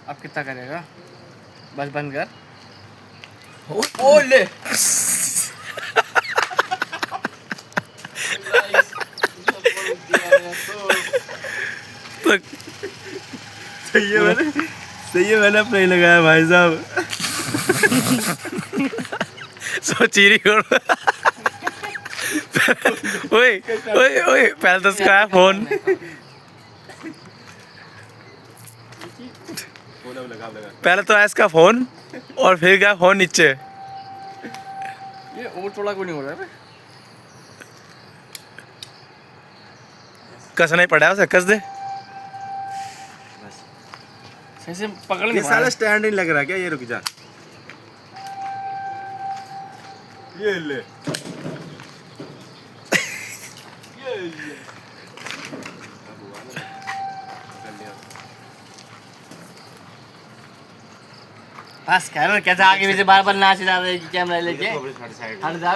अब कितना करेगा? बस बंद कर। ओ ले तो सही है मैंने अपना ही लगाया भाई साहब। सोची रही हो ओए ओए ओए पहले तो उसका है फोन। पहले तो है इसका फोन और फिर गया फोन नीचे। ये और थोड़ा क्यों नहीं हो रहा है? कसना ही पड़ा है उसे, कस दे। सही से पकड़ ये नहीं पा साला रहा। स्टैंड नहीं लग रहा क्या? ये रुक जा, ये ले बस कर, कैसे आगे पीछे बार बार नाच जा रहे कैमरा लेके। हट जा।